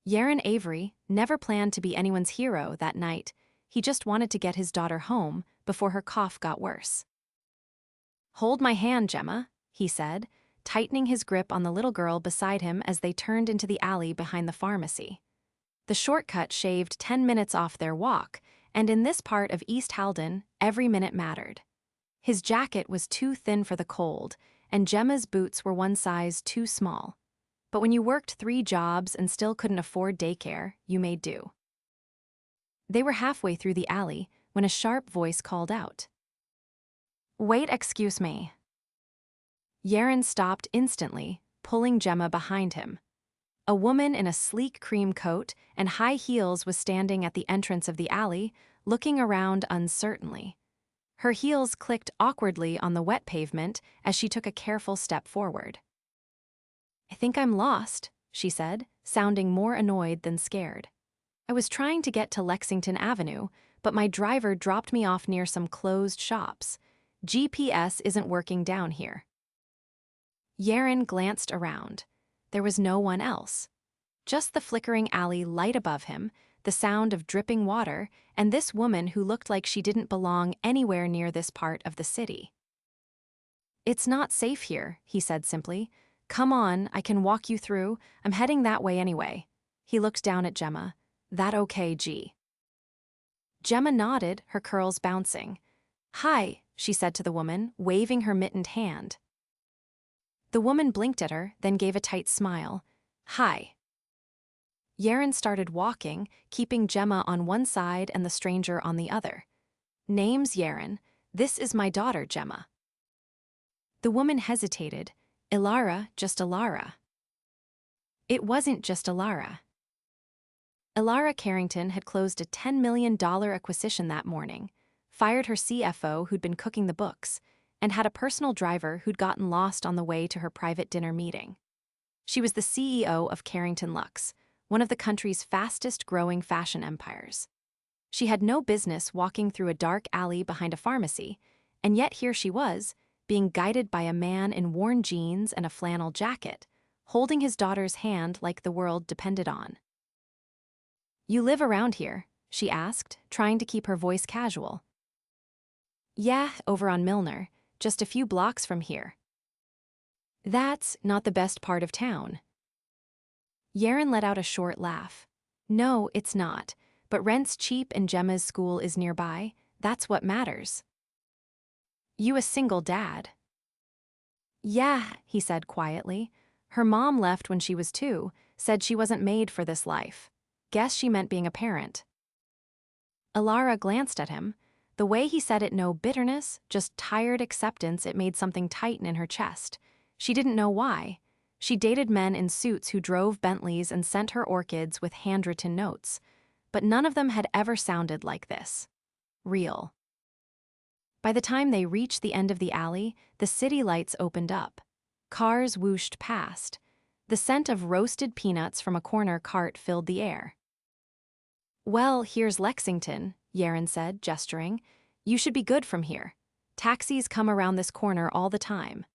Yaron Avery never planned to be anyone's hero that night. He just wanted to get his daughter home before her cough got worse. "Hold my hand, Gemma," he said, tightening his grip on the little girl beside him as they turned into the alley behind the pharmacy. The shortcut shaved 10 minutes off their walk, and in this part of East Halden, every minute mattered. His jacket was too thin for the cold, and Gemma's boots were one size too small. But when you worked 3 jobs and still couldn't afford daycare, you made do. They were halfway through the alley when a sharp voice called out. "Wait, excuse me." Yaron stopped instantly, pulling Gemma behind him. A woman in a sleek cream coat and high heels was standing at the entrance of the alley, looking around uncertainly. Her heels clicked awkwardly on the wet pavement as she took a careful step forward. "I think I'm lost," she said, sounding more annoyed than scared. "I was trying to get to Lexington Avenue, but my driver dropped me off near some closed shops. GPS isn't working down here." Yaron glanced around. There was no one else. Just the flickering alley light above him, the sound of dripping water, and this woman who looked like she didn't belong anywhere near this part of the city. "It's not safe here," he said simply. "Come on, I can walk you through. I'm heading that way anyway." He looked down at Gemma. "That okay, G?" Gemma nodded, her curls bouncing. "Hi," she said to the woman, waving her mittened hand. The woman blinked at her, then gave a tight smile. "Hi." Yaron started walking, keeping Gemma on one side and the stranger on the other. "Name's Yaron. This is my daughter, Gemma." The woman hesitated. "Elara, just Elara." It wasn't just Elara. Elara Carrington had closed a $10 million acquisition that morning, fired her CFO who'd been cooking the books, and had a personal driver who'd gotten lost on the way to her private dinner meeting. She was the CEO of Carrington Luxe, one of the country's fastest-growing fashion empires. She had no business walking through a dark alley behind a pharmacy, and yet here she was, being guided by a man in worn jeans and a flannel jacket, holding his daughter's hand like the world depended on. "You live around here?" she asked, trying to keep her voice casual. "Yeah, over on Milner, just a few blocks from here." "That's not the best part of town." Yaron let out a short laugh. "No, it's not, but rent's cheap and Gemma's school is nearby. That's what matters." "You a single dad?" "Yeah," he said quietly. "Her mom left when she was 2, said she wasn't made for this life. Guess she meant being a parent." Elara glanced at him. The way he said it, no bitterness, just tired acceptance. It made something tighten in her chest. She didn't know why. She dated men in suits who drove Bentleys and sent her orchids with handwritten notes. But none of them had ever sounded like this. Real. By the time they reached the end of the alley, the city lights opened up. Cars whooshed past. The scent of roasted peanuts from a corner cart filled the air. "Well, here's Lexington," Yaron said, gesturing. "You should be good from here. Taxis come around this corner all the time."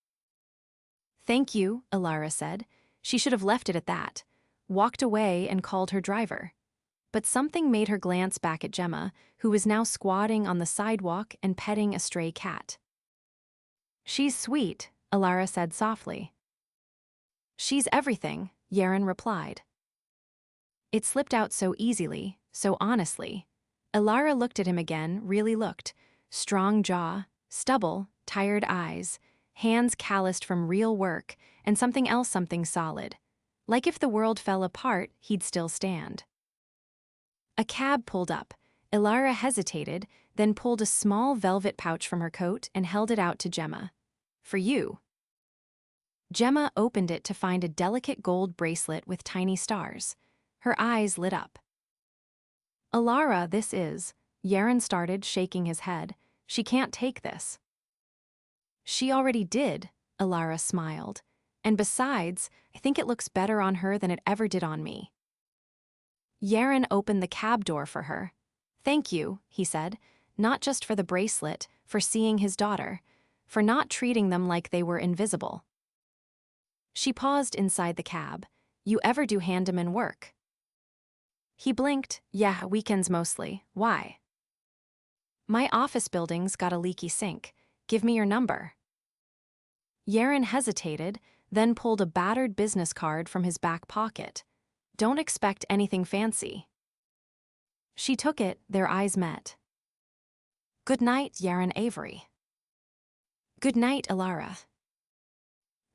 "Thank you," Elara said. She should have left it at that, walked away and called her driver. But something made her glance back at Gemma, who was now squatting on the sidewalk and petting a stray cat. "She's sweet," Elara said softly. "She's everything," Yaron replied. It slipped out so easily, so honestly. Elara looked at him again, really looked. Strong jaw, stubble, tired eyes, hands calloused from real work, and something else, something solid. Like if the world fell apart, he'd still stand. A cab pulled up. Elara hesitated, then pulled a small velvet pouch from her coat and held it out to Gemma. "For you." Gemma opened it to find a delicate gold bracelet with tiny stars. Her eyes lit up. "Elara, this is," Yaron started, shaking his head. "She can't take this." "She already did," Elara smiled. "And besides, I think it looks better on her than it ever did on me." Yaron opened the cab door for her. "Thank you," he said, "not just for the bracelet, for seeing his daughter, for not treating them like they were invisible." She paused inside the cab. "You ever do handyman work?" He blinked. Yeah, weekends mostly. Why? My office building's got a leaky sink. Give me your number. Yaron hesitated, then pulled a battered business card from his back pocket. Don't expect anything fancy. She took it, their eyes met. Good night, Yaron Avery. Good night, Elara.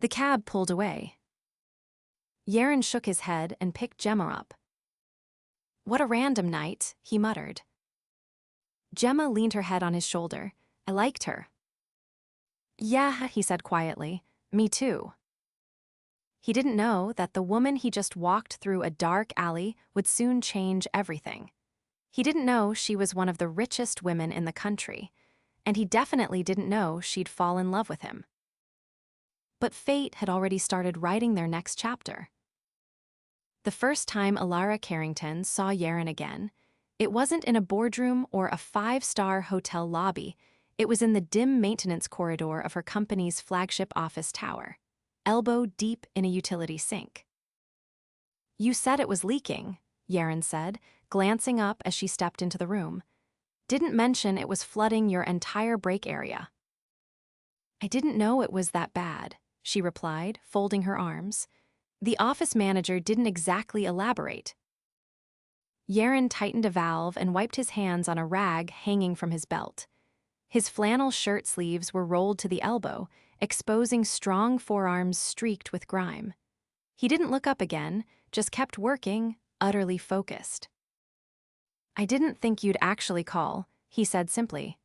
The cab pulled away. Yaron shook his head and picked Gemma up. What a random night, he muttered. Gemma leaned her head on his shoulder. I liked her. Yeah, he said quietly. Me too. He didn't know that the woman he just walked through a dark alley would soon change everything. He didn't know she was one of the richest women in the country, and he definitely didn't know she'd fall in love with him. But fate had already started writing their next chapter. The first time Elara Carrington saw Yaron again, it wasn't in a boardroom or a five-star hotel lobby. It was in the dim maintenance corridor of her company's flagship office tower, elbow deep in a utility sink. You said it was leaking, Yaron said, glancing up as she stepped into the room. Didn't mention it was flooding your entire break area. I didn't know it was that bad, she replied, folding her arms. The office manager didn't exactly elaborate. Yaron tightened a valve and wiped his hands on a rag hanging from his belt. His flannel shirt sleeves were rolled to the elbow, exposing strong forearms streaked with grime. He didn't look up again, just kept working, utterly focused. I didn't think you'd actually call, he said simply.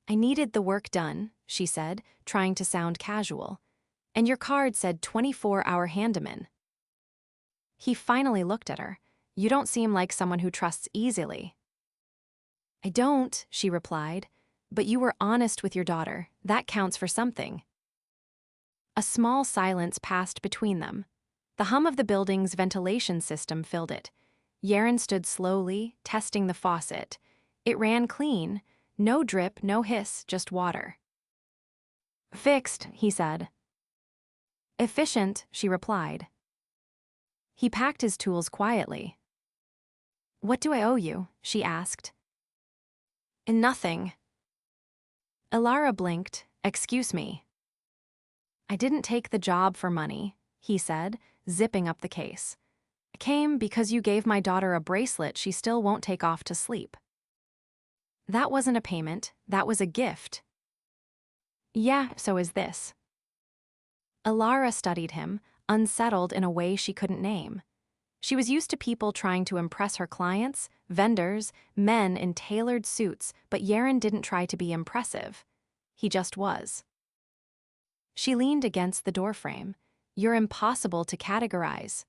I needed the work done, she said, trying to sound casual. And your card said 24-hour handyman. He finally looked at her. You don't seem like someone who trusts easily. I don't, she replied, but you were honest with your daughter. That counts for something. A small silence passed between them. The hum of the building's ventilation system filled it. Yaron stood slowly, testing the faucet. It ran clean. No drip, no hiss, just water. Fixed, he said. Efficient, she replied. He packed his tools quietly. What do I owe you? She asked. Nothing. Elara blinked. Excuse me. I didn't take the job for money, he said, zipping up the case. I came because you gave my daughter a bracelet she still won't take off to sleep. That wasn't a payment, that was a gift. Yeah, so is this. Elara studied him, unsettled in a way she couldn't name. She was used to people trying to impress her clients, vendors, men in tailored suits, but Yaron didn't try to be impressive. He just was. She leaned against the doorframe. You're impossible to categorize.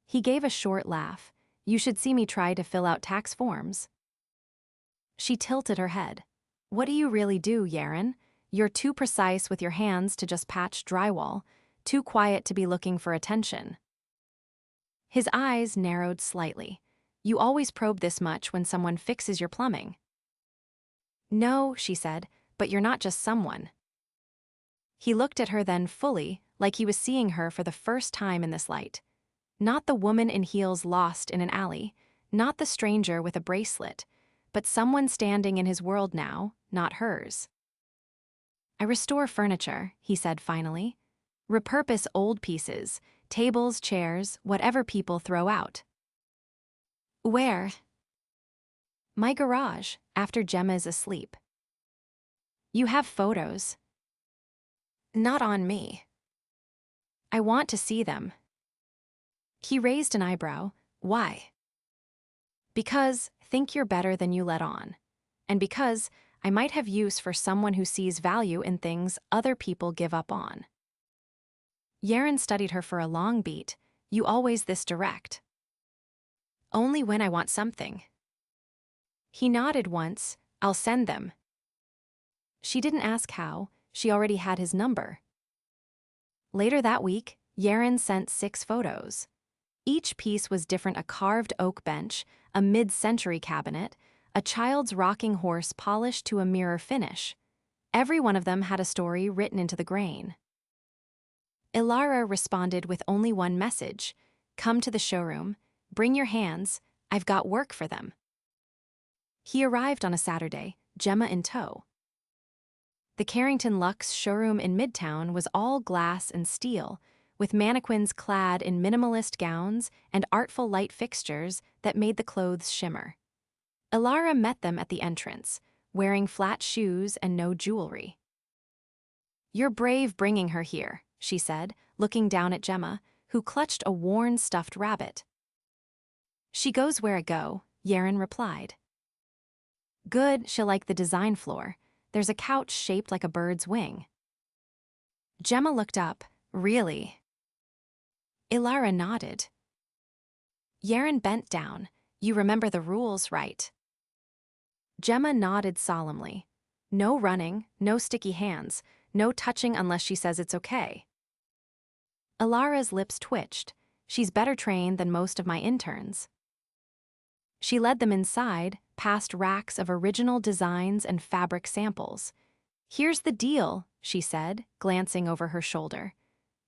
He gave a short laugh. You should see me try to fill out tax forms. She tilted her head. What do you really do, Yaron? You're too precise with your hands to just patch drywall, too quiet to be looking for attention. His eyes narrowed slightly. You always probe this much when someone fixes your plumbing. No, she said, but you're not just someone. He looked at her then fully, like he was seeing her for the first time in this light. Not the woman in heels lost in an alley, not the stranger with a bracelet, but someone standing in his world now, not hers. I restore furniture, he said finally. Repurpose old pieces, tables, chairs, whatever people throw out. Where? My garage, after Gemma's asleep. You have photos. Not on me. I want to see them. He raised an eyebrow. Why? Because think you're better than you let on. And because I might have use for someone who sees value in things other people give up on. Yaron studied her for a long beat. You always this direct. Only when I want something. He nodded once. I'll send them. She didn't ask how. She already had his number. Later that week, Yaron sent 6 photos. Each piece was different: a carved oak bench, a mid-century cabinet, a child's rocking horse polished to a mirror finish. Every one of them had a story written into the grain. Elara responded with only one message: come to the showroom. Bring your hands, I've got work for them. He arrived on a Saturday, Gemma in tow. The Carrington Luxe showroom in Midtown was all glass and steel, with mannequins clad in minimalist gowns and artful light fixtures that made the clothes shimmer. Elara met them at the entrance, wearing flat shoes and no jewelry. "You're brave bringing her here," she said, looking down at Gemma, who clutched a worn stuffed rabbit. "She goes where I go," Yaron replied. "Good, she'll like the design floor. There's a couch shaped like a bird's wing." Gemma looked up. "Really?" Elara nodded. Yaron bent down. "You remember the rules, right?" Gemma nodded solemnly. "No running, no sticky hands, no touching unless she says it's okay." Elara's lips twitched. "She's better trained than most of my interns." She led them inside, past racks of original designs and fabric samples. "Here's the deal," she said, glancing over her shoulder.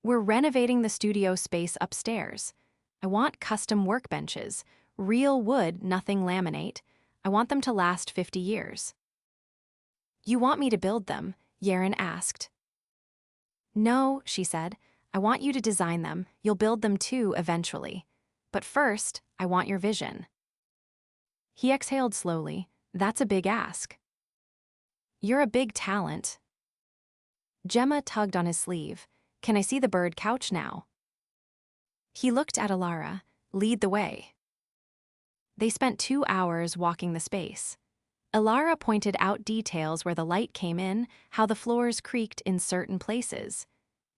"We're renovating the studio space upstairs. I want custom workbenches, real wood, nothing laminate. I want them to last 50 years. "You want me to build them?" Yaron asked. "No," she said. "I want you to design them. You'll build them too eventually. But first, I want your vision." He exhaled slowly. "That's a big ask." "You're a big talent." Gemma tugged on his sleeve. "Can I see the bird couch now?" He looked at Elara. "Lead the way." They spent 2 hours walking the space. Elara pointed out details where the light came in, how the floors creaked in certain places.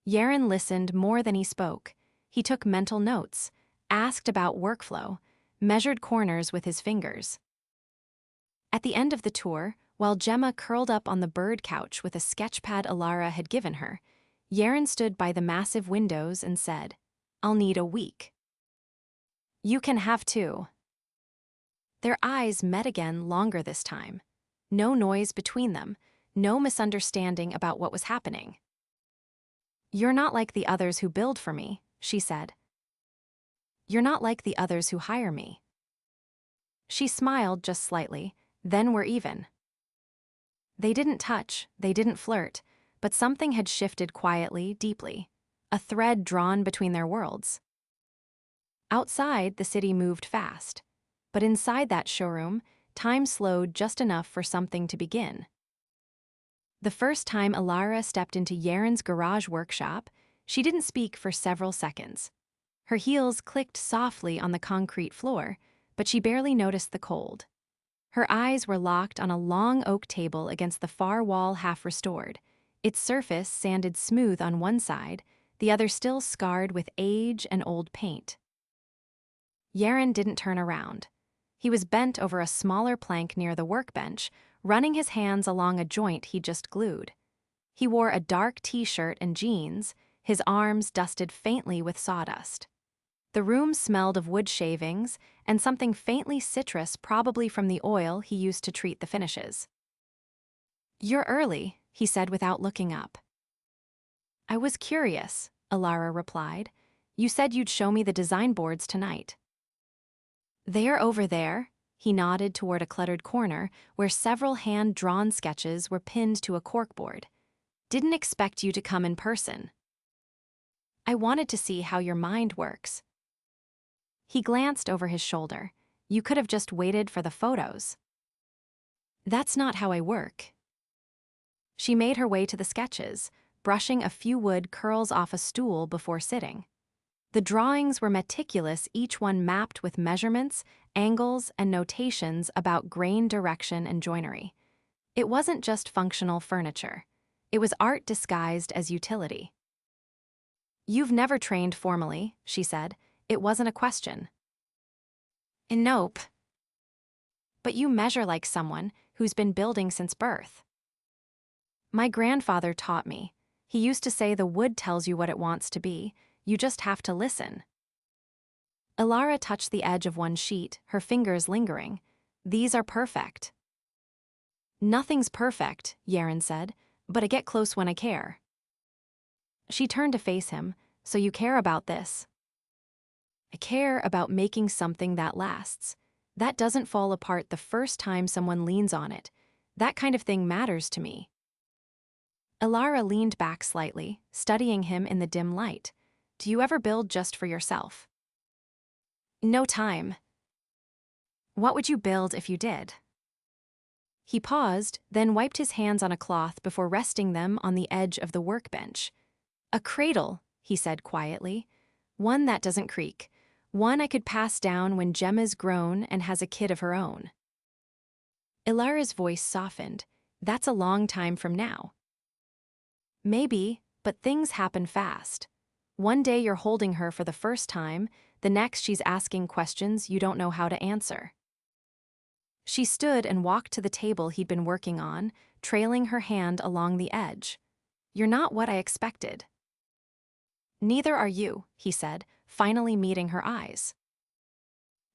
Yaron listened more than he spoke. He took mental notes, asked about workflow, measured corners with his fingers. At the end of the tour, while Gemma curled up on the bird couch with a sketchpad Elara had given her, Yaron stood by the massive windows and said, "I'll need a week." "You can have 2. Their eyes met again, longer this time. No noise between them, no misunderstanding about what was happening. "You're not like the others who build for me," she said. "You're not like the others who hire me." She smiled just slightly. "Then we're even." They didn't touch, they didn't flirt, but something had shifted quietly, deeply, a thread drawn between their worlds. Outside, the city moved fast, but inside that showroom, time slowed just enough for something to begin. The first time Elara stepped into Yaron's garage workshop, she didn't speak for several seconds. Her heels clicked softly on the concrete floor, but she barely noticed the cold. Her eyes were locked on a long oak table against the far wall, half restored, its surface sanded smooth on one side, the other still scarred with age and old paint. Yaron didn't turn around. He was bent over a smaller plank near the workbench, running his hands along a joint he'd just glued. He wore a dark t-shirt and jeans, his arms dusted faintly with sawdust. The room smelled of wood shavings and something faintly citrus, probably from the oil he used to treat the finishes. "You're early," he said without looking up. "I was curious," Elara replied. "You said you'd show me the design boards tonight." "They're over there," he nodded toward a cluttered corner where several hand-drawn sketches were pinned to a corkboard. "Didn't expect you to come in person." "I wanted to see how your mind works." He glanced over his shoulder. "You could have just waited for the photos." "That's not how I work." She made her way to the sketches, brushing a few wood curls off a stool before sitting. The drawings were meticulous, each one mapped with measurements, angles, and notations about grain direction and joinery. It wasn't just functional furniture. It was art disguised as utility. "You've never trained formally," she said. "It wasn't a question." "Nope." "But you measure like someone who's been building since birth." "My grandfather taught me. He used to say the wood tells you what it wants to be. You just have to listen." Elara touched the edge of one sheet, her fingers lingering. "These are perfect." "Nothing's perfect," Yaron said, "but I get close when I care." She turned to face him. "So you care about this?" I care about making something that lasts. That doesn't fall apart the first time someone leans on it. That kind of thing matters to me. Elara leaned back slightly, studying him in the dim light. Do you ever build just for yourself? No time. What would you build if you did? He paused, then wiped his hands on a cloth before resting them on the edge of the workbench. A cradle, he said quietly. One that doesn't creak. One I could pass down when Gemma's grown and has a kid of her own. Elara's voice softened. That's a long time from now. Maybe, but things happen fast. One day you're holding her for the first time, the next she's asking questions you don't know how to answer. She stood and walked to the table he'd been working on, trailing her hand along the edge. You're not what I expected. Neither are you, he said, finally meeting her eyes.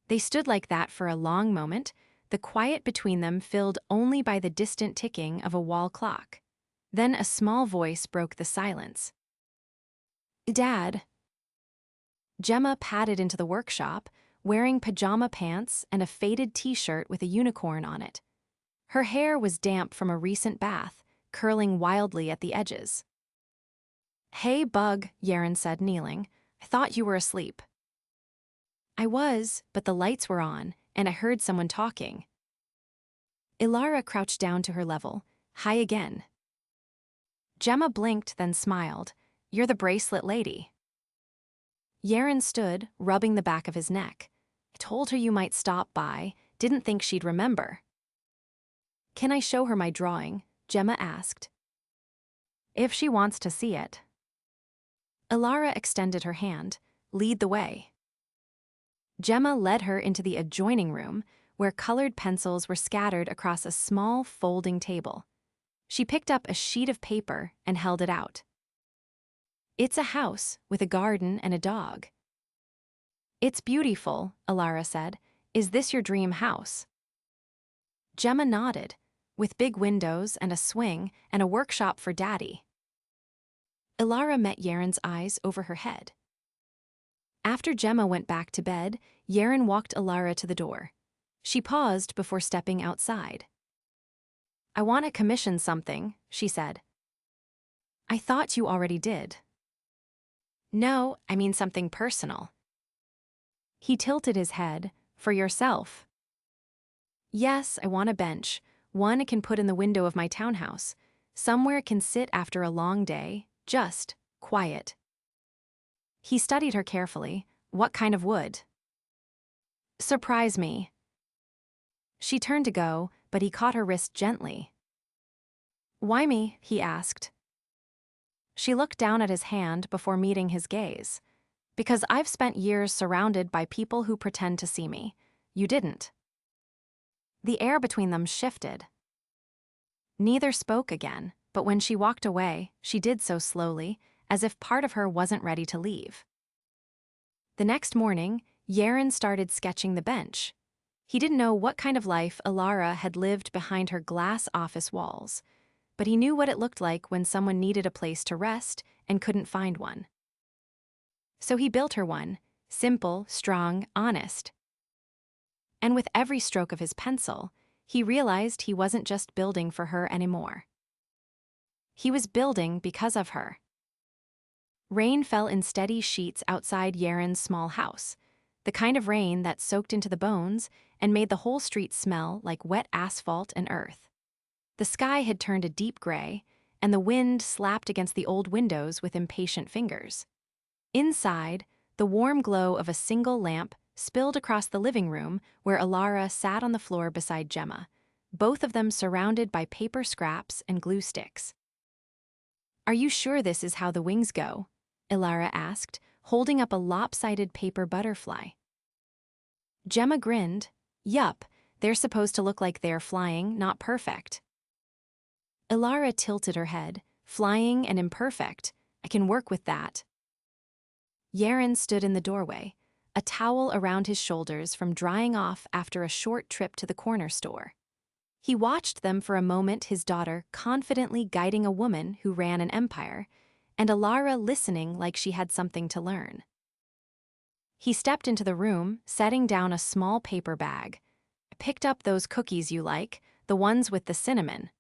They stood like that for a long moment, the quiet between them filled only by the distant ticking of a wall clock. Then a small voice broke the silence. Dad. Gemma padded into the workshop, wearing pajama pants and a faded t-shirt with a unicorn on it. Her hair was damp from a recent bath, curling wildly at the edges. Hey, Bug, Yaron said, kneeling. I thought you were asleep. I was, but the lights were on, and I heard someone talking. Elara crouched down to her level. Hi again. Gemma blinked, then smiled. You're the bracelet lady. Yaron stood, rubbing the back of his neck. I told her you might stop by, didn't think she'd remember. Can I show her my drawing? Gemma asked. If she wants to see it. Elara extended her hand. Lead the way. Gemma led her into the adjoining room, where colored pencils were scattered across a small folding table. She picked up a sheet of paper and held it out. It's a house with a garden and a dog. It's beautiful, Elara said. Is this your dream house? Gemma nodded, with big windows and a swing and a workshop for Daddy. Elara met Yaron's eyes over her head. After Gemma went back to bed, Yaron walked Elara to the door. She paused before stepping outside. I want to commission something, she said. I thought you already did. No, I mean something personal. He tilted his head. For yourself. Yes, I want a bench, one I can put in the window of my townhouse, somewhere it can sit after a long day, just quiet. He studied her carefully. What kind of wood? Surprise me. She turned to go, but he caught her wrist gently. Why me? He asked. She looked down at his hand before meeting his gaze. Because I've spent years surrounded by people who pretend to see me. You didn't. The air between them shifted. Neither spoke again, but when she walked away, she did so slowly, as if part of her wasn't ready to leave. The next morning, Yaron started sketching the bench. He didn't know what kind of life Elara had lived behind her glass office walls, but he knew what it looked like when someone needed a place to rest and couldn't find one. So he built her one, simple, strong, honest. And with every stroke of his pencil, he realized he wasn't just building for her anymore. He was building because of her. Rain fell in steady sheets outside Yaron's small house, the kind of rain that soaked into the bones and made the whole street smell like wet asphalt and earth. The sky had turned a deep gray, and the wind slapped against the old windows with impatient fingers. Inside, the warm glow of a single lamp spilled across the living room where Elara sat on the floor beside Gemma, both of them surrounded by paper scraps and glue sticks. Are you sure this is how the wings go? Elara asked, holding up a lopsided paper butterfly. Gemma grinned. Yup, they're supposed to look like they're flying, not perfect. Elara tilted her head. Flying and imperfect. I can work with that. Yaron stood in the doorway, a towel around his shoulders from drying off after a short trip to the corner store. He watched them for a moment, his daughter confidently guiding a woman who ran an empire, and Elara listening like she had something to learn. He stepped into the room, setting down a small paper bag. "I picked up those cookies you like, the ones with the cinnamon."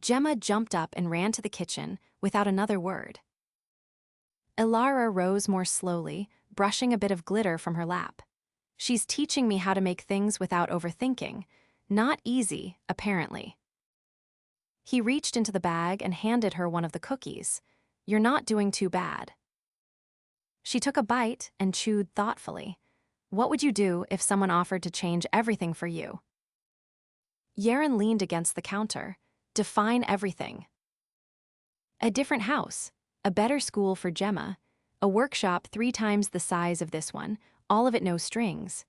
Gemma jumped up and ran to the kitchen without another word. Elara rose more slowly, brushing a bit of glitter from her lap. "She's teaching me how to make things without overthinking. Not easy, apparently." He reached into the bag and handed her one of the cookies. "You're not doing too bad." She took a bite and chewed thoughtfully. "What would you do if someone offered to change everything for you?" Yaron leaned against the counter. "Define everything." "A different house, a better school for Gemma, a workshop 3 times the size of this one, all of it no strings."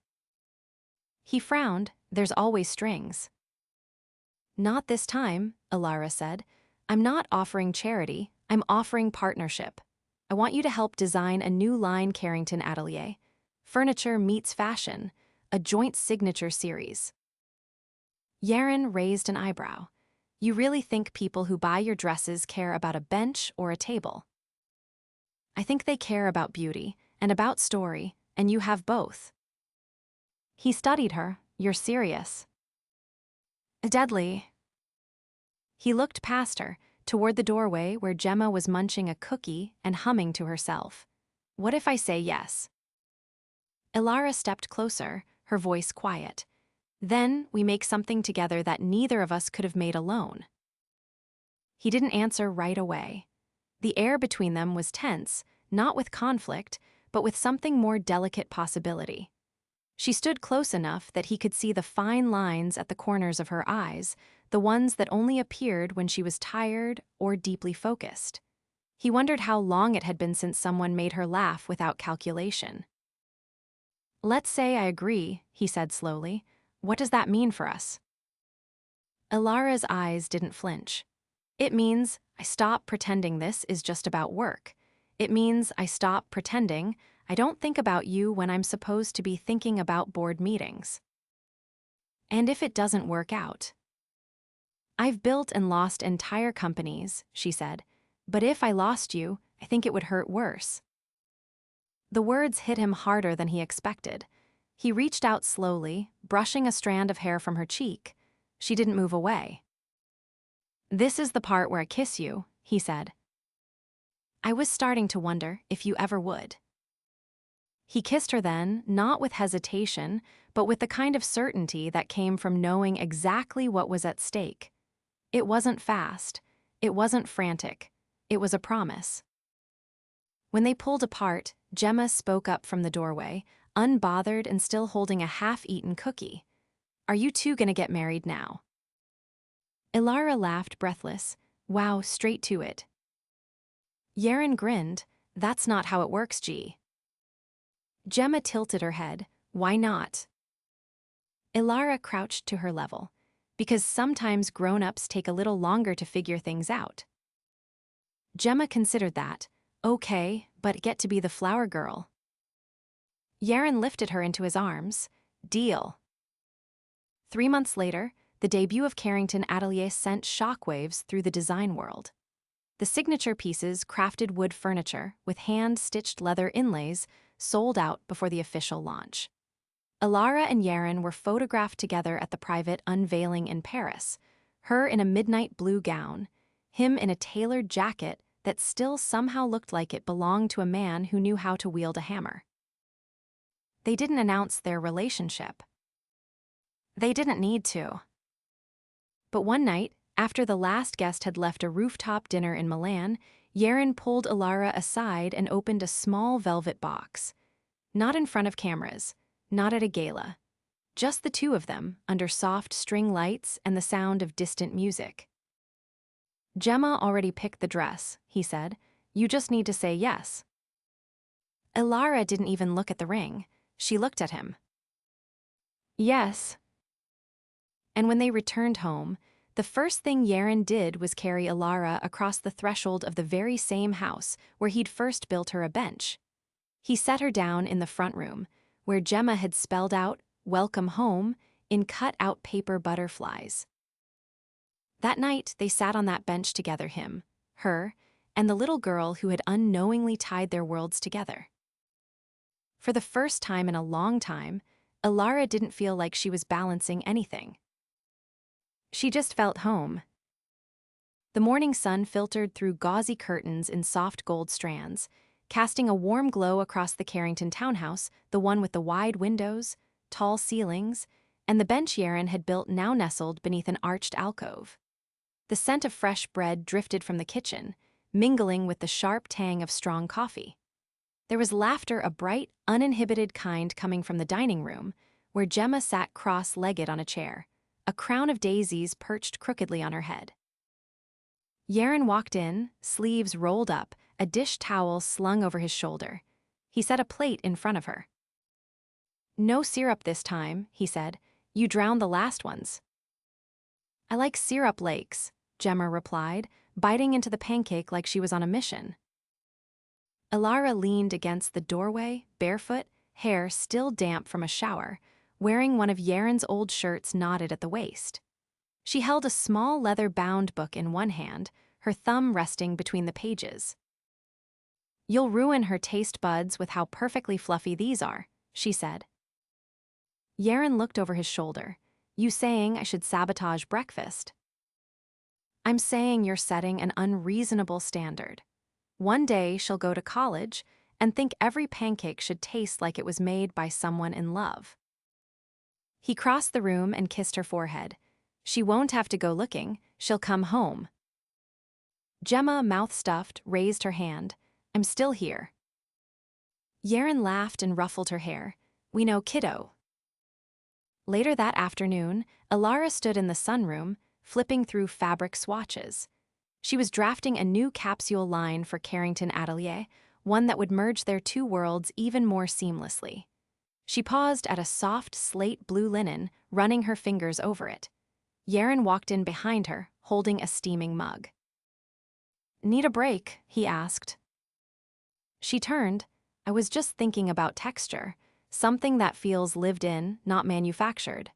He frowned. "There's always strings." "Not this time," Elara said. "I'm not offering charity, I'm offering partnership. I want you to help design a new line Carrington atelier. Furniture meets fashion, a joint signature series." Yaron raised an eyebrow. "You really think people who buy your dresses care about a bench or a table?" "I think they care about beauty and about story, and you have both." He studied her. "You're serious." "Deadly." He looked past her, toward the doorway where Gemma was munching a cookie and humming to herself. "What if I say yes?" Elara stepped closer, her voice quiet. "Then we make something together that neither of us could have made alone." He didn't answer right away. The air between them was tense, not with conflict, but with something more delicate possibility. She stood close enough that he could see the fine lines at the corners of her eyes, the ones that only appeared when she was tired or deeply focused. He wondered how long it had been since someone made her laugh without calculation. "Let's say I agree," he said slowly. "What does that mean for us?" Elara's eyes didn't flinch. "It means I stop pretending this is just about work. It means I stop pretending I don't think about you when I'm supposed to be thinking about board meetings." "And if it doesn't work out?" "I've built and lost entire companies," she said. "But if I lost you, I think it would hurt worse." The words hit him harder than he expected. He reached out slowly, brushing a strand of hair from her cheek. She didn't move away. "This is the part where I kiss you," he said. "I was starting to wonder if you ever would." He kissed her then, not with hesitation, but with the kind of certainty that came from knowing exactly what was at stake. It wasn't fast. It wasn't frantic. It was a promise. When they pulled apart, Gemma spoke up from the doorway, unbothered and still holding a half-eaten cookie. "Are you two gonna get married now?" Elara laughed, breathless. "Wow, straight to it." Yaron grinned. "That's not how it works, G." Gemma tilted her head. "Why not?" Elara crouched to her level. "Because sometimes grown-ups take a little longer to figure things out." Gemma considered that. "Okay, but get to be the flower girl." Yaron lifted her into his arms. "Deal." 3 months later, the debut of Carrington Atelier sent shockwaves through the design world. The signature pieces, crafted wood furniture with hand-stitched leather inlays, sold out before the official launch. Elara and Yaron were photographed together at the private unveiling in Paris, her in a midnight blue gown, him in a tailored jacket that still somehow looked like it belonged to a man who knew how to wield a hammer. They didn't announce their relationship. They didn't need to. But one night, after the last guest had left a rooftop dinner in Milan, Yaron pulled Elara aside and opened a small velvet box. Not in front of cameras, not at a gala. Just the two of them, under soft string lights and the sound of distant music. "Gemma already picked the dress," he said. "You just need to say yes." Elara didn't even look at the ring. She looked at him. "Yes." And when they returned home, the first thing Yaron did was carry Elara across the threshold of the very same house where he'd first built her a bench. He set her down in the front room, where Gemma had spelled out, "Welcome home," in cut-out paper butterflies. That night, they sat on that bench together, him, her, and the little girl who had unknowingly tied their worlds together. For the first time in a long time, Elara didn't feel like she was balancing anything. She just felt home. The morning sun filtered through gauzy curtains in soft gold strands, casting a warm glow across the Carrington townhouse, the one with the wide windows, tall ceilings, and the bench Yaron had built now nestled beneath an arched alcove. The scent of fresh bread drifted from the kitchen, mingling with the sharp tang of strong coffee. There was laughter, a bright, uninhibited kind coming from the dining room, where Gemma sat cross-legged on a chair, a crown of daisies perched crookedly on her head. Yaron walked in, sleeves rolled up, a dish towel slung over his shoulder. He set a plate in front of her. "No syrup this time," he said. "You drowned the last ones." "I like syrup lakes," Gemma replied, biting into the pancake like she was on a mission. Elara leaned against the doorway, barefoot, hair still damp from a shower, wearing one of Yaron's old shirts knotted at the waist. She held a small leather-bound book in one hand, her thumb resting between the pages. "You'll ruin her taste buds with how perfectly fluffy these are," she said. Yaron looked over his shoulder. "You saying I should sabotage breakfast?" "I'm saying you're setting an unreasonable standard. One day she'll go to college and think every pancake should taste like it was made by someone in love." He crossed the room and kissed her forehead. "She won't have to go looking, she'll come home." Gemma, mouth stuffed, raised her hand. "I'm still here." Yaron laughed and ruffled her hair. "We know, kiddo." Later that afternoon, Elara stood in the sunroom, flipping through fabric swatches. She was drafting a new capsule line for Carrington Atelier, one that would merge their two worlds even more seamlessly. She paused at a soft slate blue linen, running her fingers over it. Yaron walked in behind her, holding a steaming mug. "Need a break?" he asked. She turned. "I was just thinking about texture, something that feels lived in, not manufactured."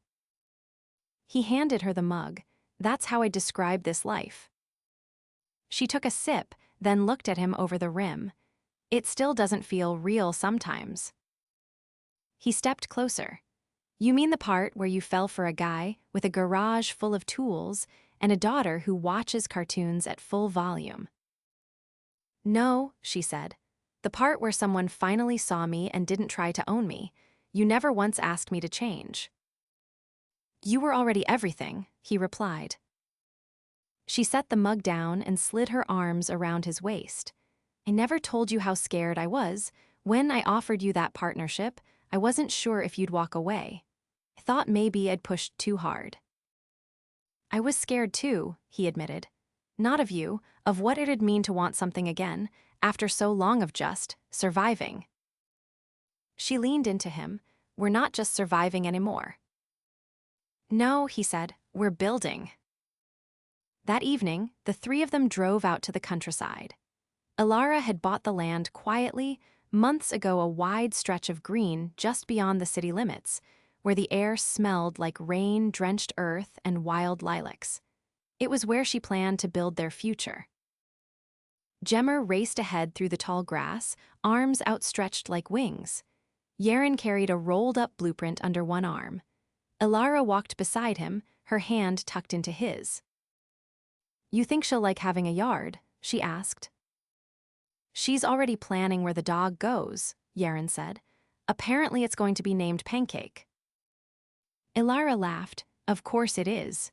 He handed her the mug. "That's how I describe this life." She took a sip, then looked at him over the rim. "It still doesn't feel real sometimes." He stepped closer. "You mean the part where you fell for a guy with a garage full of tools and a daughter who watches cartoons at full volume?" "No," she said. "The part where someone finally saw me and didn't try to own me. You never once asked me to change." "You were already everything," he replied. She set the mug down and slid her arms around his waist. "I never told you how scared I was. When I offered you that partnership, I wasn't sure if you'd walk away. I thought maybe I'd pushed too hard." "I was scared too," he admitted. "Not of you, of what it'd mean to want something again, after so long of just surviving." She leaned into him. "We're not just surviving anymore." "No," he said, "we're building." That evening, the three of them drove out to the countryside. Elara had bought the land quietly, months ago, a wide stretch of green just beyond the city limits, where the air smelled like rain-drenched earth and wild lilacs. It was where she planned to build their future. Gemma raced ahead through the tall grass, arms outstretched like wings. Yaron carried a rolled-up blueprint under one arm. Elara walked beside him, her hand tucked into his. "You think she'll like having a yard?" she asked. "She's already planning where the dog goes," Yaron said. "Apparently it's going to be named Pancake." Elara laughed. "Of course it is."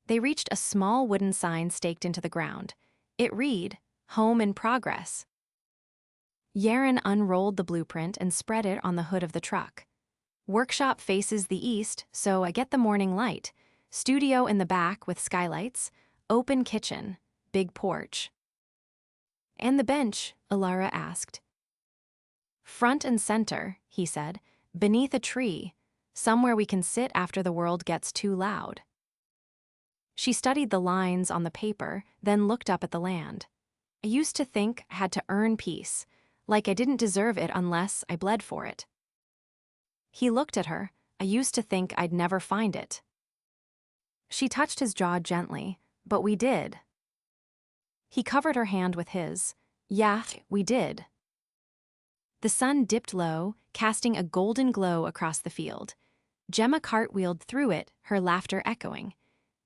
They reached a small wooden sign staked into the ground. It read, "Home in Progress." Yaron unrolled the blueprint and spread it on the hood of the truck. "Workshop faces the east, so I get the morning light. Studio in the back with skylights. Open kitchen. Big porch." "And the bench?" Elara asked. "Front and center," he said, "beneath a tree, somewhere we can sit after the world gets too loud." She studied the lines on the paper, then looked up at the land. "I used to think I had to earn peace, like I didn't deserve it unless I bled for it." He looked at her. "I used to think I'd never find it." She touched his jaw gently. "But we did." He covered her hand with his. "Yeah, we did." The sun dipped low, casting a golden glow across the field. Gemma cartwheeled through it, her laughter echoing.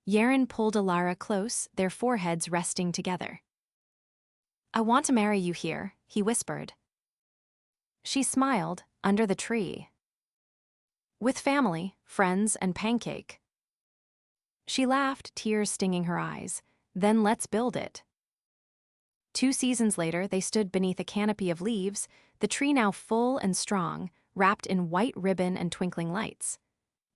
Yaron pulled Elara close, their foreheads resting together. "I want to marry you here," he whispered. She smiled, under the tree. "With family, friends, and pancake." She laughed, tears stinging her eyes. "Then let's build it." 2 seasons later, they stood beneath a canopy of leaves, the tree now full and strong, wrapped in white ribbon and twinkling lights.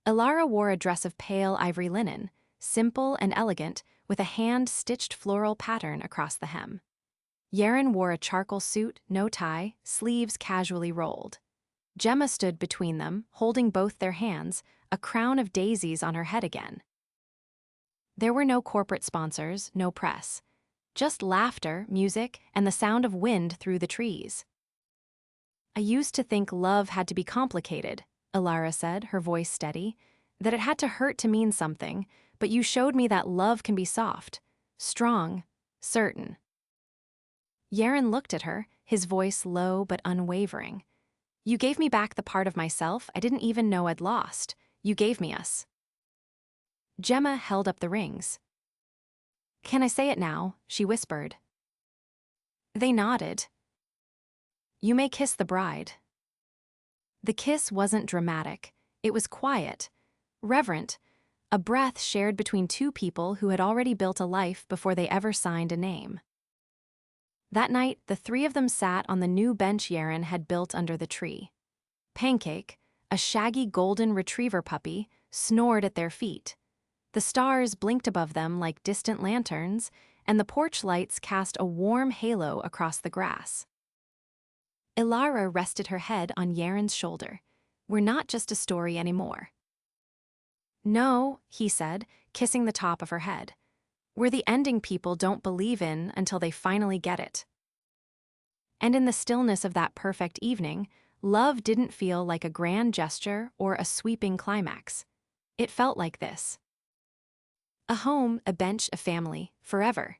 Elara wore a dress of pale ivory linen, simple and elegant, with a hand-stitched floral pattern across the hem. Yaron wore a charcoal suit, no tie, sleeves casually rolled. Gemma stood between them, holding both their hands, a crown of daisies on her head again. There were no corporate sponsors, no press. Just laughter, music, and the sound of wind through the trees. "I used to think love had to be complicated," Elara said, her voice steady, "that it had to hurt to mean something, but you showed me that love can be soft, strong, certain." Yaron looked at her, his voice low but unwavering. "You gave me back the part of myself I didn't even know I'd lost. You gave me us." Gemma held up the rings. "Can I say it now?" she whispered. They nodded. "You may kiss the bride." The kiss wasn't dramatic. It was quiet, reverent, a breath shared between 2 people who had already built a life before they ever signed a name. That night, the 3 of them sat on the new bench Yaron had built under the tree. Pancake, a shaggy golden retriever puppy, snored at their feet. The stars blinked above them like distant lanterns, and the porch lights cast a warm halo across the grass. Elara rested her head on Yaron's shoulder. "We're not just a story anymore." "No," he said, kissing the top of her head. "We're the ending people don't believe in until they finally get it." And in the stillness of that perfect evening, love didn't feel like a grand gesture or a sweeping climax. It felt like this. A home, a bench, a family, forever.